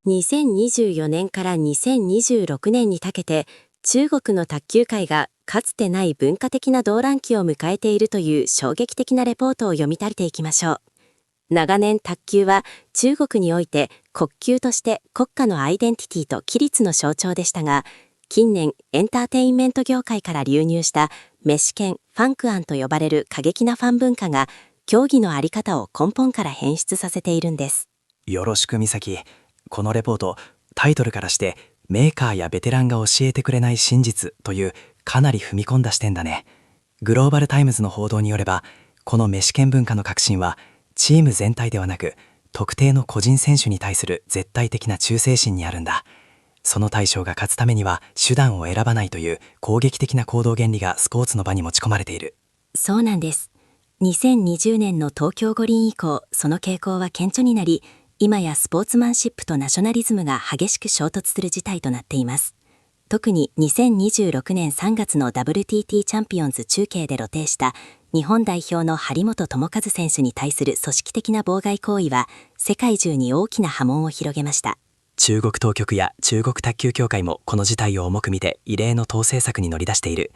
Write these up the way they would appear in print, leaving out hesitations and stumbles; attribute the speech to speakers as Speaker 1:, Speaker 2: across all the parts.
Speaker 1: 2024年から2026年にかけて、中国の卓球界がかつてない文化的な動乱期を迎えているという衝撃的なレポートを読み解いていきましょう。長年卓球は中国において国球として国家のアイデンティティと規律の象徴でしたが、近年エンターテインメント業界から流入したメシケン・ファンクアンと呼ばれる過激なファン文化が競技の在り方を根本から変質させているんです。
Speaker 2: よろしく美咲。このレポート、タイトルからしてメーカーやベテランが教えてくれない真実というかなり踏み込んだ視点だね。グローバルタイムズの報道によれば、このメシケン文化の革新はチーム全体ではなく特定の個人選手に対する絶対的な忠誠心にあるんだ。その対象が勝つためには手段を選ばないという攻撃的な行動原理がスポーツの場に持ち込まれている。
Speaker 1: そうなんです。2020年の東京五輪以降、その傾向は顕著になり、今やスポーツマンシップとナショナリズムが激しく衝突する事態となっています。特に2026年3月の WTT チャンピオンズ中継で露呈した日本代表の張本智和選手に対する組織的な妨害行為は世界中に大きな波紋を広げました。
Speaker 2: 中国当局や中国卓球協会もこの事態を重く見て異例の統制策に乗り出している。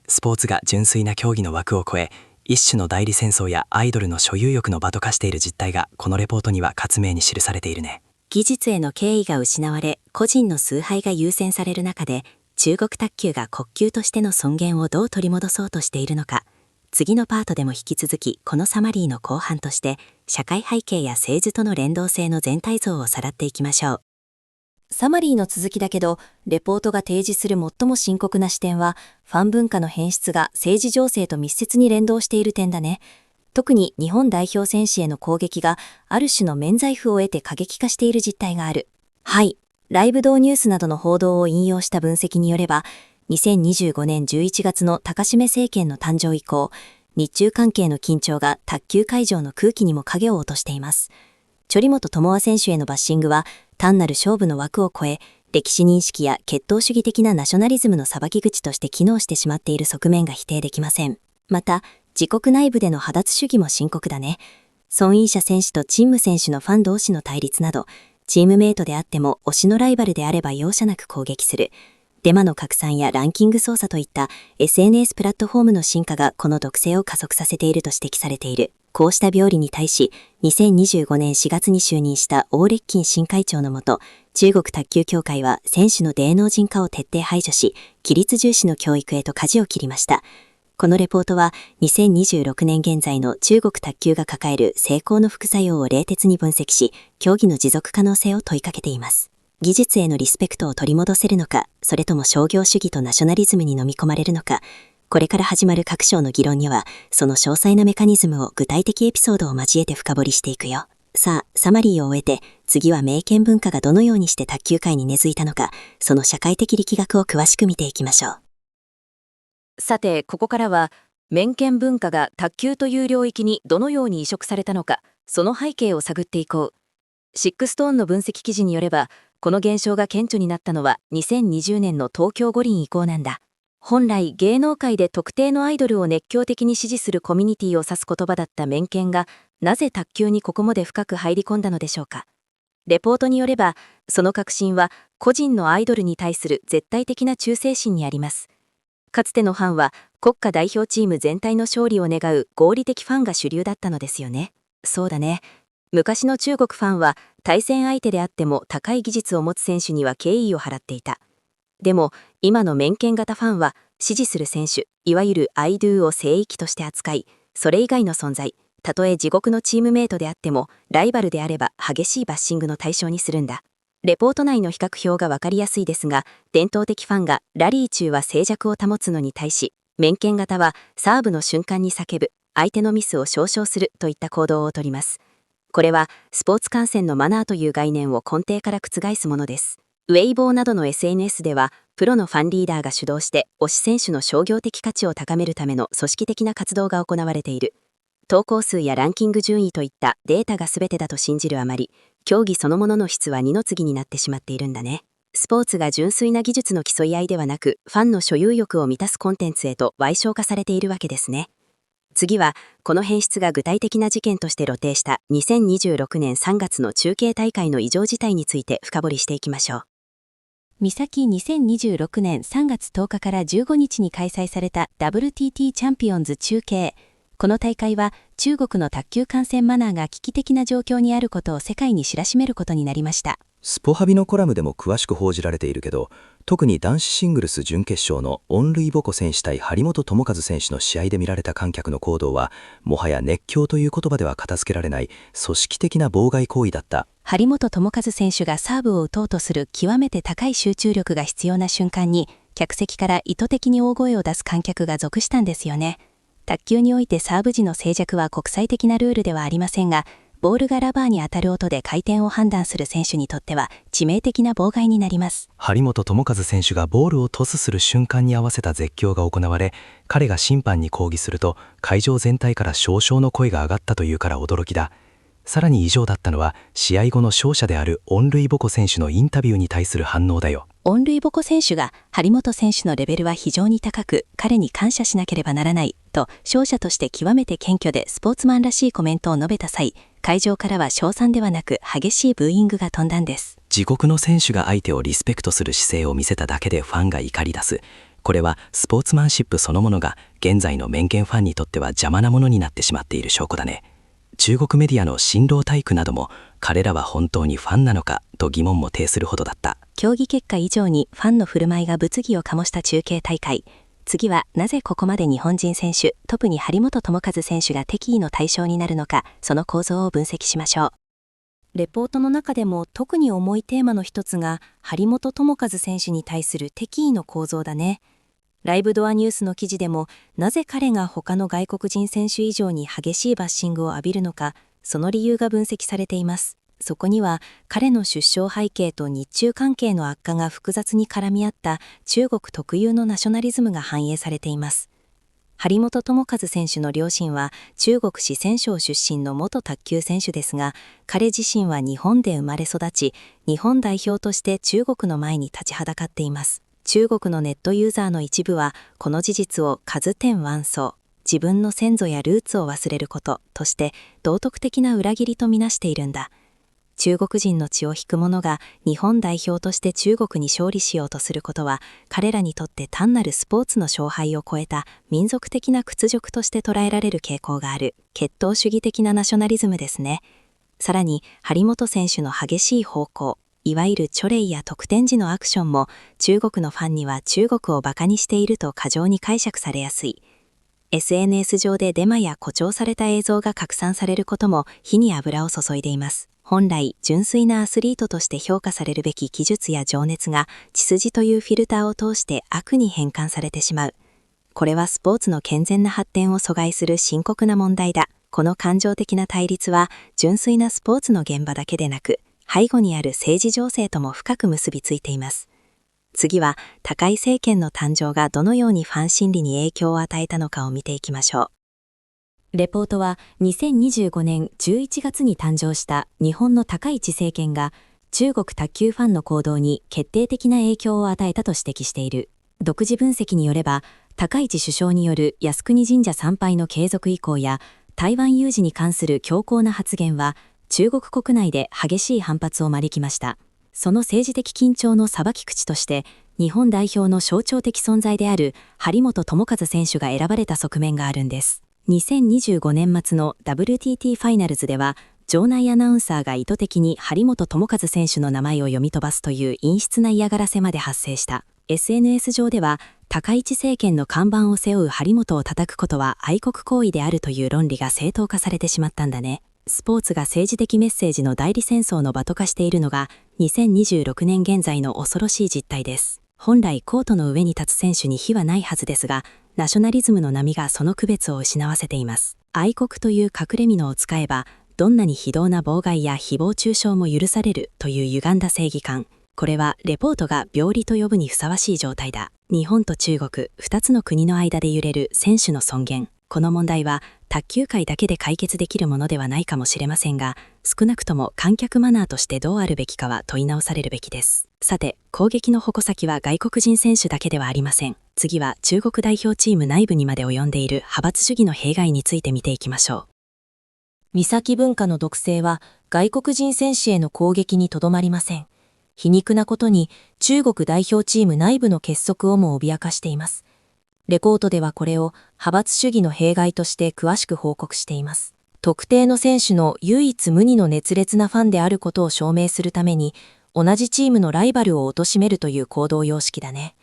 Speaker 2: スポーツが純粋な競技の枠を超え、一種の代理戦争やアイドルの所有欲の場と化している実態がこのレポートには克明に記されているね。
Speaker 1: 技術への敬意が失われ、個人の崇拝が優先される中で、中国卓球が国球としての尊厳をどう取り戻そうとしているのか。次のパートでも引き続き、このサマリーの後半として、社会背景や政治との連動性の全体像をさらっていきましょう。
Speaker 3: サマリーの続きだけど、レポートが提示する最も深刻な視点は、ファン文化の変質が政治情勢と密接に連動している点だね。特に日本代表選手への攻撃がある種の免罪符を得て過激化している実態がある。はい。ライブドニュースなどの報道を引用した分析によれば、2025年11月の高島政権の誕生以降、日中関係の緊張が卓球会場の空気にも影を落としています。張本智和選手へのバッシングは、単なる勝負の枠を超え、歴史認識や血統主義的なナショナリズムの裁き口として機能してしまっている側面が否定できません。また、自国内部での派閥主義も深刻だね。ソン・イーシャ選手とチンム選手のファン同士の対立など、チームメイトであっても推しのライバルであれば容赦なく攻撃する。デマの拡散やランキング操作といった SNS プラットフォームの進化がこの毒性を加速させていると指摘されている。こうした病理に対し、2025年4月に就任したオウ・レッキン新会長のもと、中国卓球協会は選手の芸能人化を徹底排除し、規律重視の教育へと舵を切りました。このレポートは、2026年現在の中国卓球が抱える成功の副作用を冷徹に分析し、競技の持続可能性を問いかけています。技術へのリスペクトを取り戻せるのか、それとも商業主義とナショナリズムに飲み込まれるのか、これから始まる各章の議論には、その詳細なメカニズムを具体的エピソードを交えて深掘りしていくよ。さあ、サマリーを終えて、次は名剣文化がどのようにして卓球界に根付いたのか、その社会的力学を詳しく見ていきましょう。さて、ここからは、綿剣文化が卓球という領域にどのように移植されたのか、その背景を探っていこう。シックストーンの分析記事によれば、この現象が顕著になったのは2020年の東京五輪以降なんだ。本来芸能界で特定のアイドルを熱狂的に支持するコミュニティを指す言葉だった綿剣が、なぜ卓球にここまで深く入り込んだのでしょうか。レポートによれば、その革新は個人のアイドルに対する絶対的な忠誠心にあります。かつてのファンは国家代表チーム全体の勝利を願う合理的ファンが主流だったのですよね。そうだね。昔の中国ファンは対戦相手であっても高い技術を持つ選手には敬意を払っていた。でも今の綿剣型ファンは支持する選手、いわゆるアイドゥを聖域として扱い、それ以外の存在、たとえ自国のチームメイトであってもライバルであれば激しいバッシングの対象にするんだ。レポート内の比較表が分かりやすいですが、伝統的ファンがラリー中は静寂を保つのに対し、綿剣型はサーブの瞬間に叫ぶ、相手のミスを少々するといった行動をとります。これはスポーツ観戦のマナーという概念を根底から覆すものです。ウェイボーなどの SNS では、プロのファンリーダーが主導して推し選手の商業的価値を高めるための組織的な活動が行われている。投稿数やランキング順位といったデータが全てだと信じるあまり、競技そのものの質は二の次になってしまっているんだね。スポーツが純粋な技術の競い合いではなく、ファンの所有欲を満たすコンテンツへと矮小化されているわけですね。
Speaker 1: 次は、この変質が具体的な事件として露呈した2026年3月の中継大会の異常事態について深掘りしていきましょう。
Speaker 3: 三崎2026年3月10日から15日に開催された WTT チャンピオンズ中継。この大会は中国の卓球観戦マナーが危機的な状況にあることを世界に知らしめることになりました。
Speaker 4: スポハビのコラムでも詳しく報じられているけど、特に男子シングルス準決勝のオン・ルイボコ選手対張本智和選手の試合で見られた観客の行動は、もはや熱狂という言葉では片付けられない組織的な妨害行為だった。
Speaker 3: 張本智和選手がサーブを打とうとする極めて高い集中力が必要な瞬間に、客席から意図的に大声を出す観客が続したんですよね。卓球においてサーブ時の静寂は国際的なルールではありませんが、ボールがラバーに当たる音で回転を判断する選手にとっては致命的な妨害になります。
Speaker 2: 張本智和選手がボールをトスする瞬間に合わせた絶叫が行われ、彼が審判に抗議すると会場全体から少々の声が上がったというから驚きだ。さらに異常だったのは、試合後の勝者であるオン・ルイボコ選手のインタビューに対する反応だよ。
Speaker 3: オン・ルイボコ選手が張本選手のレベルは非常に高く、彼に感謝しなければならないと勝者として極めて謙虚でスポーツマンらしいコメントを述べた際、会場からは称賛ではなく激しいブーイングが飛んだんです。
Speaker 2: 自国の選手が相手をリスペクトする姿勢を見せただけでファンが怒り出す。これはスポーツマンシップそのものが現在の面見ファンにとっては邪魔なものになってしまっている証拠だね。中国メディアの新郎体育なども、彼らは本当にファンなのかと疑問も呈するほどだった。
Speaker 3: 競技結果以上にファンの振る舞いが物議を醸した中継大会。次はなぜここまで日本人選手、特に張本智和選手が敵意の対象になるのか、その構造を分析しましょう。レポートの中でも特に重いテーマの一つが、張本智和選手に対する敵意の構造だね。ライブドアニュースの記事でも、なぜ彼が他の外国人選手以上に激しいバッシングを浴びるのか、その理由が分析されています。そこには、彼の出生背景と日中関係の悪化が複雑に絡み合った中国特有のナショナリズムが反映されています。張本智和選手の両親は中国四川省出身の元卓球選手ですが、彼自身は日本で生まれ育ち、日本代表として中国の前に立ちはだかっています。中国のネットユーザーの一部は、この事実を数天万層、自分の先祖やルーツを忘れることとして道徳的な裏切りとみなしているんだ。中国人の血を引く者が日本代表として中国に勝利しようとすることは、彼らにとって単なるスポーツの勝敗を超えた民族的な屈辱として捉えられる傾向がある、血統主義的なナショナリズムですね。さらに、張本選手の激しい方向、いわゆるチョレイや得点時のアクションも、中国のファンには中国をバカにしていると過剰に解釈されやすい。SNS 上でデマや誇張された映像が拡散されることも火に油を注いでいます。本来、純粋なアスリートとして評価されるべき技術や情熱が、血筋というフィルターを通して悪に変換されてしまう。これはスポーツの健全な発展を阻害する深刻な問題だ。この感情的な対立は、純粋なスポーツの現場だけでなく、背後にある政治情勢とも深く結びついています。次は、高井政権の誕生がどのようにファン心理に影響を与えたのかを見ていきましょう。レポートは2025年11月に誕生した日本の高市政権が中国卓球ファンの行動に決定的な影響を与えたと指摘している。独自分析によれば、高市首相による靖国神社参拝の継続以降や台湾有事に関する強硬な発言は中国国内で激しい反発を招きました。その政治的緊張の裁き口として日本代表の象徴的存在である張本智和選手が選ばれた側面があるんです。2025年末の WTT ファイナルズでは、場内アナウンサーが意図的に張本智和選手の名前を読み飛ばすという陰湿な嫌がらせまで発生した。SNS 上では、高市政権の看板を背負う張本を叩くことは愛国行為であるという論理が正当化されてしまったんだね。スポーツが政治的メッセージの代理戦争の場と化しているのが、2026年現在の恐ろしい実態です。本来コートの上に立つ選手に非はないはずですが、ナショナリズムの波がその区別を失わせています。愛国という隠れ蓑を使えば、どんなに非道な妨害や誹謗中傷も許されるという歪んだ正義感。これはレポートが病理と呼ぶにふさわしい状態だ。日本と中国、2つの国の間で揺れる選手の尊厳。この問題は
Speaker 1: 卓球界だけで解決できるものではないかもしれませんが、少なくとも観客マナーとしてどうあるべきかは問い直されるべきです。さて、攻撃の矛先は外国人選手だけではありません。次は中国代表チーム内部にまで及んでいる派閥主義の弊害について見ていきましょう。
Speaker 3: 岬文化の毒性は外国人選手への攻撃にとどまりません。皮肉なことに中国代表チーム内部の結束をも脅かしています。レポートではこれを派閥主義の弊害として詳しく報告しています。特定の選手の唯一無二の熱烈なファンであることを証明するために、同じチームのライバルを貶めるという行動様式だね。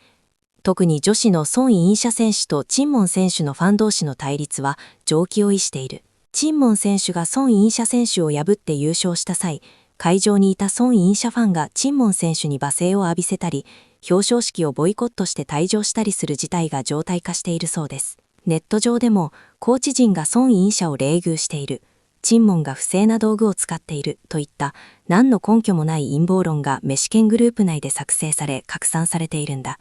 Speaker 3: 特に女子の孫インシャ選手と陳門選手のファン同士の対立は常軌を逸している。陳門選手が孫インシャ選手を破って優勝した際、会場にいた孫インシャファンが陳門選手に罵声を浴びせたり、表彰式をボイコットして退場したりする事態が常態化しているそうです。ネット上でも、コーチ陣が孫インシャを冷遇している、陳門が不正な道具を使っているといった何の根拠もない陰謀論がメシケングループ内で作成され拡散されているんだ。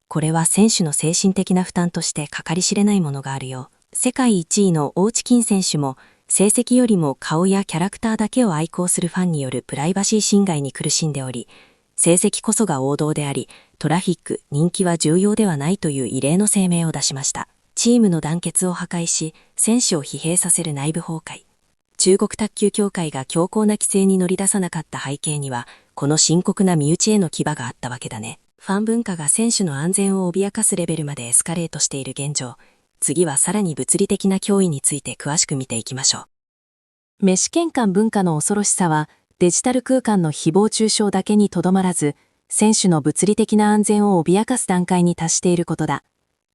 Speaker 3: これは選手の精神的な負担として計り知れないものがあるよ。世界1位のオーチキン選手も、成績よりも顔やキャラクターだけを愛好するファンによるプライバシー侵害に苦しんでおり、成績こそが王道であり、トラフィック、人気は重要ではないという異例の声明を出しました。チームの団結を破壊し、選手を疲弊させる内部崩壊。中国卓球協会が強硬な規制に乗り出さなかった背景には、この深刻な身内への牙があったわけだね。ファン文化が選手の安全を脅かすレベルまでエスカレートしている現状。次はさらに物理的な脅威について詳しく見ていきましょう。メシケン間文化の恐ろしさは、デジタル空間の誹謗中傷だけにとどまらず、選手の物理的な安全を脅かす段階に達していることだ。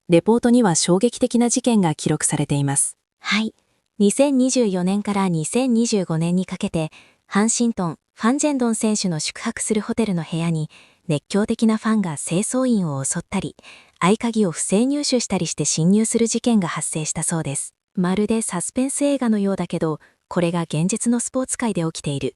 Speaker 3: レポートには衝撃的な事件が記録されています。はい。2024年から2025年にかけて、ハンシントン、ファンジェンドン選手の宿泊するホテルの部屋に、熱狂的なファンが清掃員を襲ったり、合鍵を不正入手したりして侵入する事件が発生したそうです。まるでサスペンス映画のようだけど、これが現実のスポーツ界で起きている。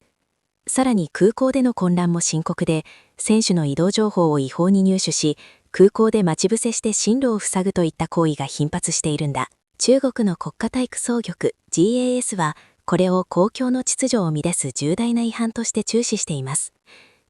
Speaker 3: さらに空港での混乱も深刻で、選手の移動情報を違法に入手し、空港で待ち伏せして進路を塞ぐといった行為が頻発しているんだ。中国の国家体育総局 GAS は、これを公共の秩序を乱す重大な違反として注視しています。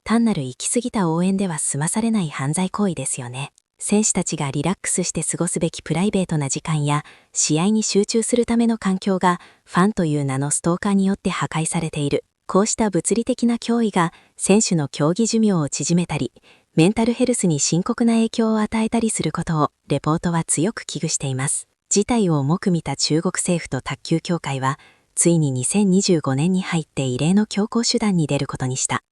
Speaker 3: 単なる行き過ぎた応援では済まされない犯罪行為ですよね。選手たちがリラックスして過ごすべきプライベートな時間や、試合に集中するための環境が、ファンという名のストーカーによって破壊されている。こうした物理的な脅威が選手の競技寿命を縮めたり、メンタルヘルスに深刻な影響を与えたりすることをレポートは強く危惧しています。事態を重く見た中国政府と卓球協会は、ついに2025年に入って異例の強硬手段に出ることにした。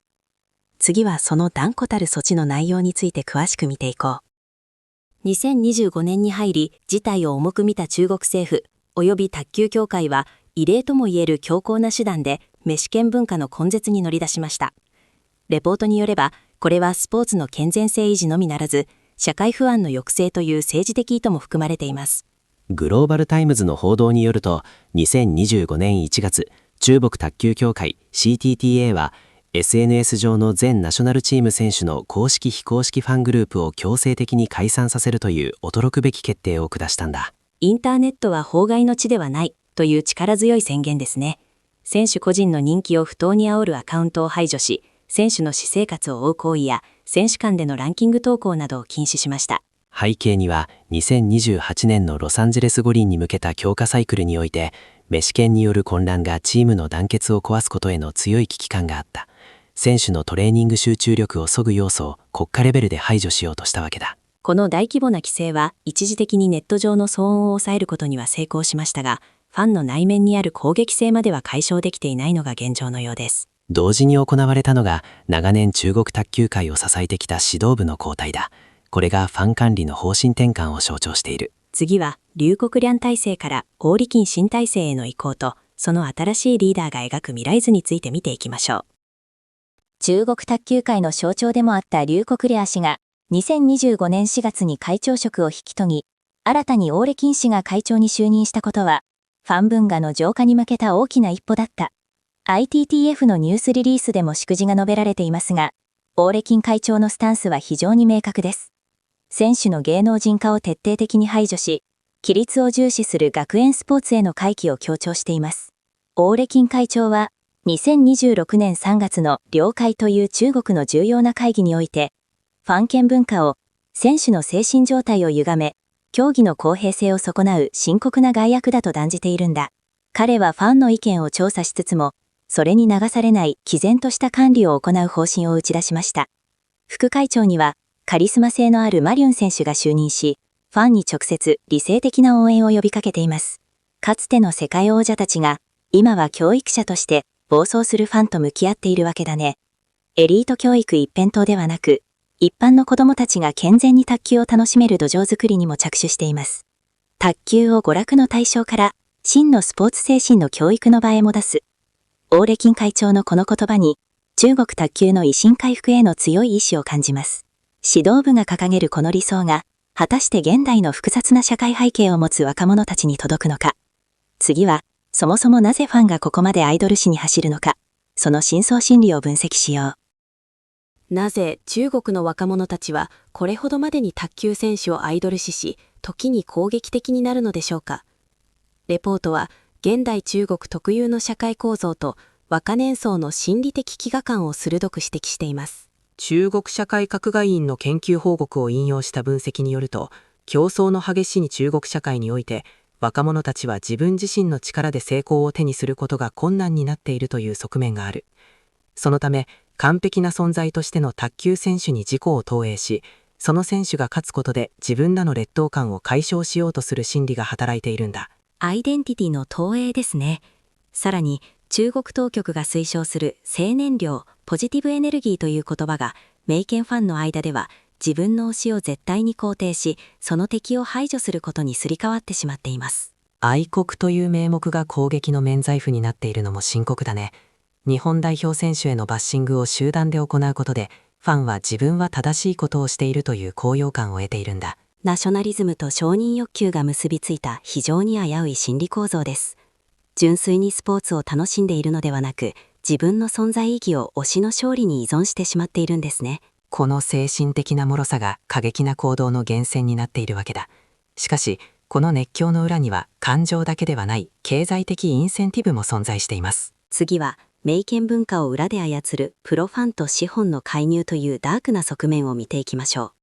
Speaker 3: 次はその断固たる措置の内容について詳しく見ていこう。2025年に入り、事態を重く見た中国政府及び卓球協会は、異例ともいえる強硬な手段で、メシケン文化の根絶に乗り出しました。レポートによれば、これはスポーツの健全性維持のみならず、社会不安の抑制という政治的意図も含まれています。
Speaker 5: グローバルタイムズの報道によると、2025年1月、中国卓球協会 CTTA は、SNS 上の全ナショナルチーム選手の公式非公式ファングループを強制的に解散させるという驚くべき決定を下したんだ。
Speaker 1: インターネットは法外の地ではないという力強い宣言ですね。選手個人の人気を不当に煽るアカウントを排除し、選手の私生活を追う行為や選手間でのランキング投稿などを禁止しました。
Speaker 5: 背景には2028年のロサンゼルス五輪に向けた強化サイクルにおいて、メシケンによる混乱がチームの団結を壊すことへの強い危機感があった。選手のトレーニング集中力を削ぐ要素を国家レベルで排除しようとしたわけだ。
Speaker 1: この大規模な規制は一時的にネット上の騒音を抑えることには成功しましたが、ファンの内面にある攻撃性までは解消できていないのが現状のようです。
Speaker 5: 同時に行われたのが、長年中国卓球界を支えてきた指導部の交代だ。これがファン管理の方針転換を象徴している。
Speaker 1: 次は、劉国梁体制から王力金新体制への移行と、その新しいリーダーが描く未来図について見ていきましょう。
Speaker 3: 中国卓球界の象徴でもあった劉国梁氏が、2025年4月に会長職を引き継ぎ、新たに王力金氏が会長に就任したことは、ファン文化の浄化に向けた大きな一歩だった。ITTF のニュースリリースでも祝辞が述べられていますが、王力金会長のスタンスは非常に明確です。選手の芸能人化を徹底的に排除し、規律を重視する学園スポーツへの回帰を強調しています。オーレキン会長は、2026年3月の領会という中国の重要な会議において、ファン権文化を、選手の精神状態を歪め、競技の公平性を損なう深刻な害悪だと断じているんだ。彼はファンの意見を調査しつつも、それに流されない毅然とした管理を行う方針を打ち出しました。副会長には、カリスマ性のあるマリュン選手が就任し、ファンに直接理性的な応援を呼びかけています。かつての世界王者たちが、今は教育者として暴走するファンと向き合っているわけだね。エリート教育一辺倒ではなく、一般の子供たちが健全に卓球を楽しめる土壌づくりにも着手しています。卓球を娯楽の対象から、真のスポーツ精神の教育の場へも出す。オーレキン会長のこの言葉に、中国卓球の威信回復への強い意志を感じます。指導部が掲げるこの理想が、果たして現代の複雑な社会背景を持つ若者たちに届くのか。次は、そもそもなぜファンがここまでアイドル誌に走るのか、その深層心理を分析しよ
Speaker 1: う。なぜ中国の若者たちはこれほどまでに卓球選手をアイドル視し、時に攻撃的になるのでしょうか。レポートは、現代中国特有の社会構造と若年層の心理的飢餓感を鋭く指摘しています。
Speaker 6: 中国社会学外院の研究報告を引用した分析によると、競争の激しい中国社会において、若者たちは自分自身の力で成功を手にすることが困難になっているという側面がある。そのため、完璧な存在としての卓球選手に自己を投影し、その選手が勝つことで自分らの劣等感を解消しようとする心理が働いているんだ。
Speaker 3: アイデンティティの投影ですね。さらに、中国当局が推奨する正念量、ポジティブエネルギーという言葉が、メイケンファンの間では、自分の推しを絶対に肯定し、その敵を排除することにすり替わってしまっています。
Speaker 6: 愛国という名目が攻撃の免罪符になっているのも深刻だね。日本代表選手へのバッシングを集団で行うことで、ファンは自分は正しいことをしているという高揚感を得ているんだ。
Speaker 3: ナショナリズムと承認欲求が結びついた非常に危うい心理構造です。純粋にスポーツを楽しんでいるのではなく、自分の存在意義を推しの勝利に依存してしまっているんですね。
Speaker 6: この精神的な脆さが過激な行動の源泉になっているわけだ。しかし、この熱狂の裏には感情だけではない経済的インセンティブも存在しています。
Speaker 3: 次は、メイケン文化を裏で操るプロファンと資本の介入というダークな側面を見ていきましょ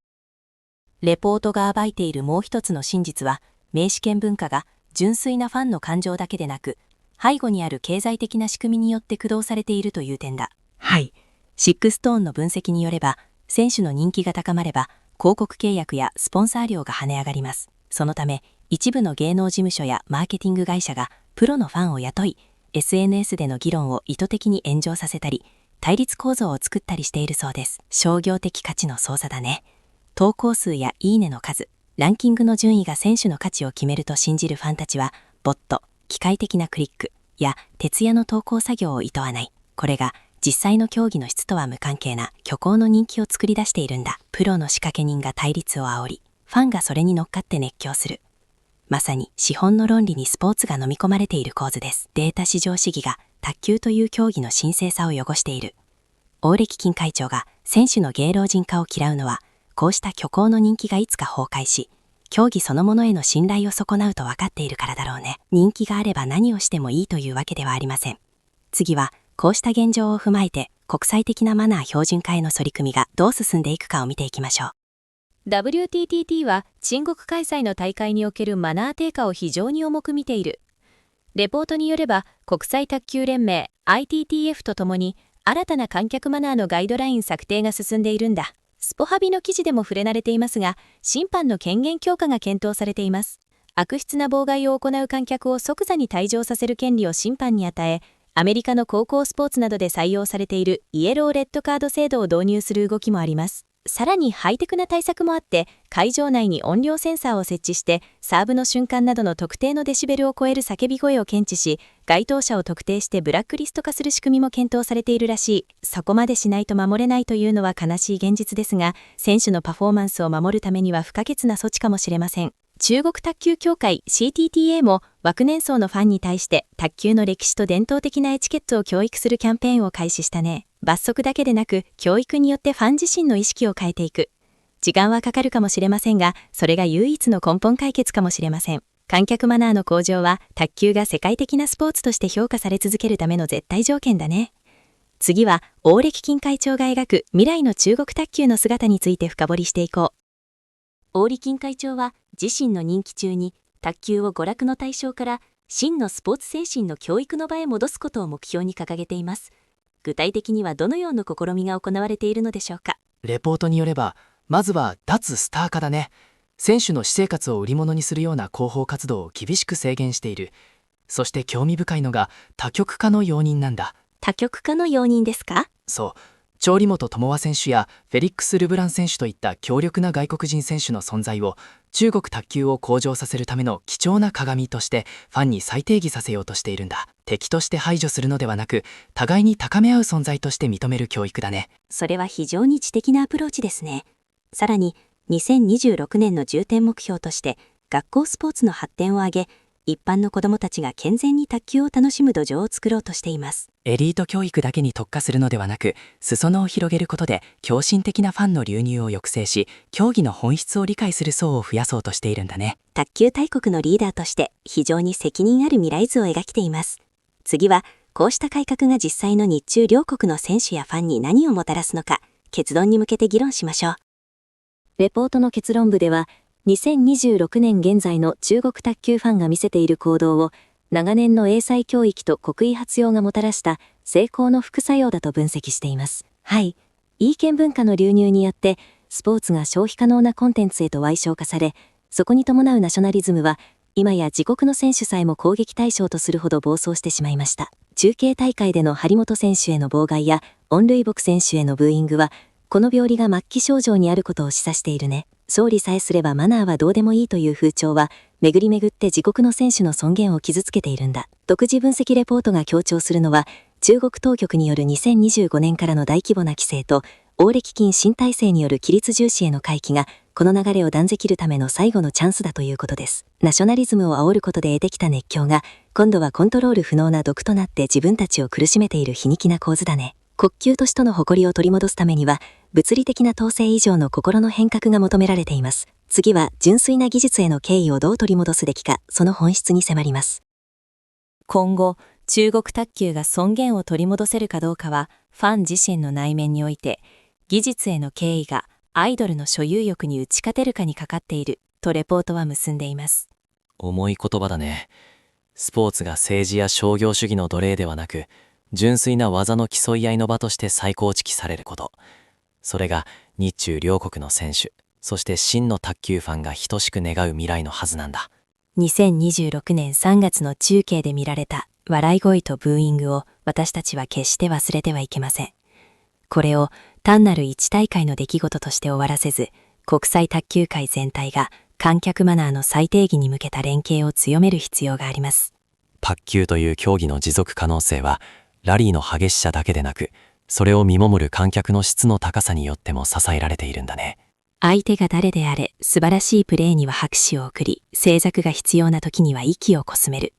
Speaker 3: う。レポートが暴いているもう一つの真実は、名詞権文化が純粋なファンの感情だけでなく、背後にある経済的な仕組みによって駆動されているという点だ。
Speaker 6: はい。
Speaker 3: シックストーンの分析によれば、選手の人気が高まれば、広告契約やスポンサー料が跳ね上がります。そのため、一部の芸能事務所やマーケティング会社がプロのファンを雇い、SNS での議論を意図的に炎上させたり、対立構造を作ったりしているそうです。商業的価値の操作だね。投稿数やいいねの数、ランキングの順位が選手の価値を決めると信じるファンたちは、ボット、機械的なクリックや徹夜の投稿作業を厭わない。これが実際の競技の質とは無関係な虚構の人気を作り出しているんだ。プロの仕掛け人が対立を煽り、ファンがそれに乗っかって熱狂する。まさに資本の論理にスポーツが飲み込まれている構図です。データ至上主義が卓球という競技の神聖さを汚している。オーレキキン会長が選手の芸能人化を嫌うのは、こうした虚構の人気がいつか崩壊し、競技そのものへの信頼を損なうと分かっているからだろうね。人気があれば何をしてもいいというわけではありません。次は、こうした現状を踏まえて、国際的なマナー標準化への取り組みがどう進んでいくかを見ていきましょう。
Speaker 7: WTTT は中国開催の大会におけるマナー低下を非常に重く見ている。レポートによれば、国際卓球連盟 ITTF とともに新たな観客マナーのガイドライン策定が進んでいるんだ。スポハビの記事でも触れられていますが、審判の権限強化が検討されています。悪質な妨害を行う観客を即座に退場させる権利を審判に与え、アメリカの高校スポーツなどで採用されているイエローレッドカード制度を導入する動きもあります。さらにハイテクな対策もあって、会場内に音量センサーを設置して、サーブの瞬間などの特定のデシベルを超える叫び声を検知し、該当者を特定してブラックリスト化する仕組みも検討されているらしい。そこまでしないと守れないというのは悲しい現実ですが、選手のパフォーマンスを守るためには不可欠な措置かもしれません。中国卓球協会 CTTA も若年層のファンに対して卓球の歴史と伝統的なエチケットを教育するキャンペーンを開始したね。罰則だけでなく教育によってファン自身の意識を変えていく。時間はかかるかもしれませんが、それが唯一の根本解決かもしれません。観客マナーの向上は卓球が世界的なスポーツとして評価され続けるための絶対条件だね。次は、王歴金会長が描く未来の中国卓球の姿について深掘りしていこう。王歴金会長は自身の任期中に卓球を娯楽の対象から真のスポーツ精神の教育の場へ戻すことを目標に掲げています。具体的にはどのような試みが行われているのでしょうか。
Speaker 2: レポートによれば、まずは脱スター化だね。選手の私生活を売り物にするような広報活動を厳しく制限している。そして興味深いのが多極化の容認なんだ。
Speaker 7: 多極化の容認ですか？
Speaker 2: そう。調理元智和選手やフェリックス・ルブラン選手といった強力な外国人選手の存在を中国卓球を向上させるための貴重な鏡としてファンに再定義させようとしているんだ。敵として排除するのではなく、互いに高め合う存在として認める教育だね。
Speaker 1: それは非常に知的なアプローチですね。さらに、2026年の重点目標として、学校スポーツの発展を挙げ、一般の子どもたちが健全に卓球を楽しむ土壌を作ろうとしています。
Speaker 2: エリート教育だけに特化するのではなく、裾野を広げることで狂信的なファンの流入を抑制し、競技の本質を理解する層を増やそうとしているんだね。
Speaker 1: 卓球大国のリーダーとして非常に責任ある未来図を描きています。次は、こうした改革が実際の日中両国の選手やファンに何をもたらすのか、結論に向けて議論しましょう。
Speaker 3: レポートの結論部では、2026年現在の中国卓球ファンが見せている行動を、長年の英才教育と国威発揚がもたらした成功の副作用だと分析しています。はい。意見文化の流入によって、スポーツが消費可能なコンテンツへと矮小化され、そこに伴うナショナリズムは、今や自国の選手さえも攻撃対象とするほど暴走してしまいました。中継大会での張本選手への妨害や、オン・ルイボク選手へのブーイングは、この病理が末期症状にあることを示唆しているね。勝利さえすればマナーはどうでもいいという風潮は、巡り巡って自国の選手の尊厳を傷つけているんだ。独自分析レポートが強調するのは、中国当局による2025年からの大規模な規制と、王歴金新体制による規律重視への回帰が、この流れを断じ切るための最後のチャンスだということです。ナショナリズムを煽ることで得てきた熱狂が、今度はコントロール不能な毒となって自分たちを苦しめている皮肉な構図だね。国級都市との誇りを取り戻すためには、物理的な統制以上の心の変革が求められています。次は、純粋な技術への敬意をどう取り戻すべきか、その本質に迫ります。
Speaker 7: 今後、中国卓球が尊厳を取り戻せるかどうかは、ファン自身の内面において、技術への敬意がアイドルの所有欲に打ち勝てるかにかかっている、とレポートは結んでいます。
Speaker 5: 重い言葉だね。スポーツが政治や商業主義の奴隷ではなく、純粋な技の競い合いの場として再構築されること。それが日中両国の選手、そして真の卓球ファンが等しく願う未来のはずなんだ。
Speaker 7: 2026年3月の中継で見られた笑い声とブーイングを私たちは決して忘れてはいけません。これを単なる一大会の出来事として終わらせず、国際卓球界全体が観客マナーの再定義に向けた連携を強める必要があります。
Speaker 5: 卓球という競技の持続可能性は、ラリーの激しさだけでなく、それを見守る観客の質の高さによっても支えられているんだね。
Speaker 7: 相手が誰であれ、素晴らしいプレーには拍手を送り、静寂が必要な時には息をこすめる。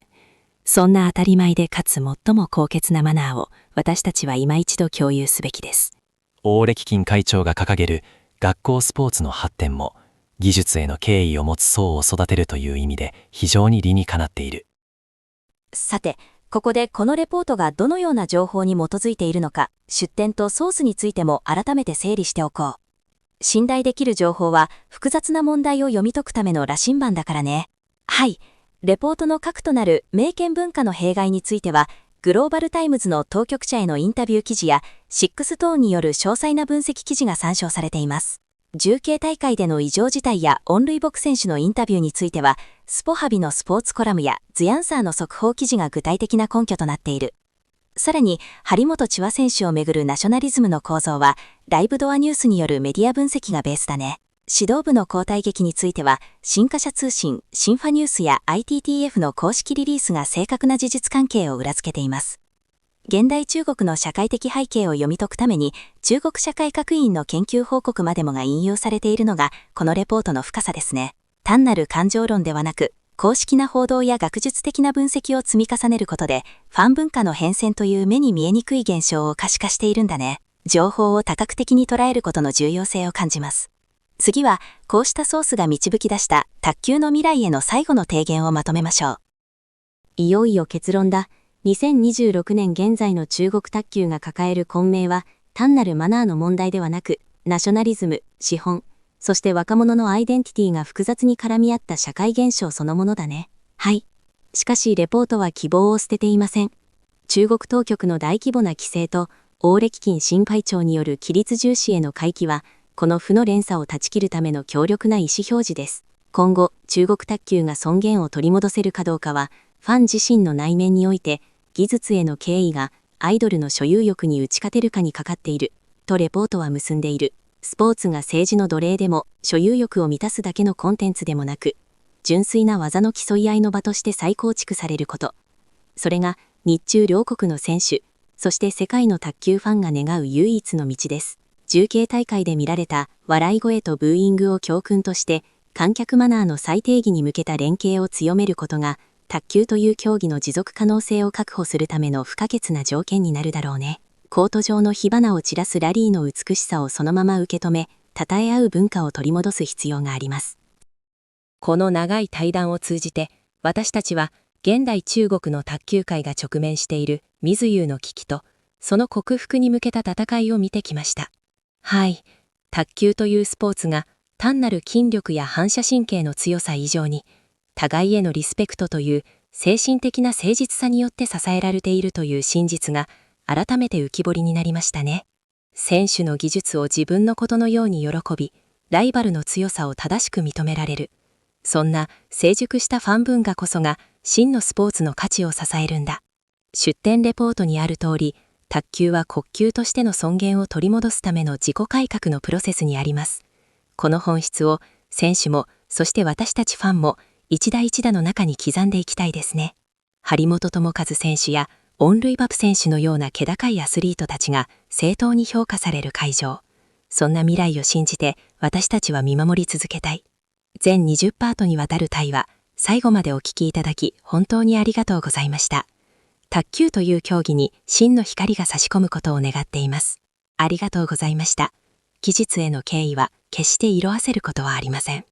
Speaker 7: そんな当たり前でかつ最も高潔なマナーを私たちは今一度共有すべきです。
Speaker 5: 王歴金会長が掲げる学校スポーツの発展も、技術への敬意を持つ層を育てるという意味で非常に理にかなっている。
Speaker 1: さて、ここでこのレポートがどのような情報に基づいているのか、出典とソースについても改めて整理しておこう。信頼できる情報は複雑な問題を読み解くための羅針盤だからね。はい。レポートの核となる名権文化の弊害については、グローバルタイムズの当局者へのインタビュー記事や、シックストーンによる詳細な分析記事が参照されています。重慶大会での異常事態やオン・ルイボク選手のインタビューについては、スポハビのスポーツコラムやズヤンサーの速報記事が具体的な根拠となっている。さらに、張本智和選手をめぐるナショナリズムの構造は、ライブドアニュースによるメディア分析がベースだね。指導部の交代劇については、新華社通信、シンファニュースや ITTF の公式リリースが正確な事実関係を裏付けています。現代中国の社会的背景を読み解くために、中国社会学院の研究報告までもが引用されているのが、このレポートの深さですね。単なる感情論ではなく、公式な報道や学術的な分析を積み重ねることで、ファン文化の変遷という目に見えにくい現象を可視化しているんだね。情報を多角的に捉えることの重要性を感じます。次は、こうしたソースが導き出した
Speaker 3: 卓球の未来への最後の提言をまとめましょう。
Speaker 1: いよいよ結論だ。2026年現在の中国卓球が抱える混迷は、単なるマナーの問題ではなく、ナショナリズム、資本、そして若者のアイデンティティが複雑に絡み合った社会現象そのものだね。はい。しかしレポートは希望を捨てていません。中国当局の大規模な規制と、王歴金新会長による規律重視への回帰は、この負の連鎖を断ち切るための強力な意思表示です。今後、中国卓球が尊厳を取り戻せるかどうかは、ファン自身の内面において、技術への敬意がアイドルの所有欲に打ち勝てるかにかかっている、とレポートは結んでいる。スポーツが政治の奴隷でも、所有欲を満たすだけのコンテンツでもなく、純粋な技の競い合いの場として再構築されること。それが、日中両国の選手、そして世界の卓球ファンが願う唯一の道です。重慶大会で見られた笑い声とブーイングを教訓として、観客マナーの再定義に向けた連携を強めることが、卓球という競技の持続可能性を確保するための不可欠な条件になるだろうね。コート上の火花を散らすラリーの美しさをそのまま受け止め、称え合う文化を取り戻す必要があります。
Speaker 7: この長い対談を通じて、私たちは現代中国の卓球界が直面している水優の危機と、その克服に向けた戦いを見てきました。はい、卓球というスポーツが単なる筋力や反射神経の強さ以上に、互いへのリスペクトという精神的な誠実さによって支えられているという真実が改めて浮き彫りになりましたね。選手の技術を自分のことのように喜び、ライバルの強さを正しく認められる。そんな成熟したファン文化こそが真のスポーツの価値を支えるんだ。出展レポートにある通り、卓球は国球としての尊厳を取り戻すための自己改革のプロセスにあります。この本質を選手も、そして私たちファンも一打一打の中に刻んでいきたいですね。張本智和選手やオン・ルイ・バプ選手のような気高いアスリートたちが正当に評価される会場。そんな未来を信じて私たちは見守り続けたい。全20パートにわたる対話、最後までお聞きいただき本当にありがとうございました。卓球という競技に真の光が差し込むことを願っています。ありがとうございました。技術への敬意は決して色あせることはありません。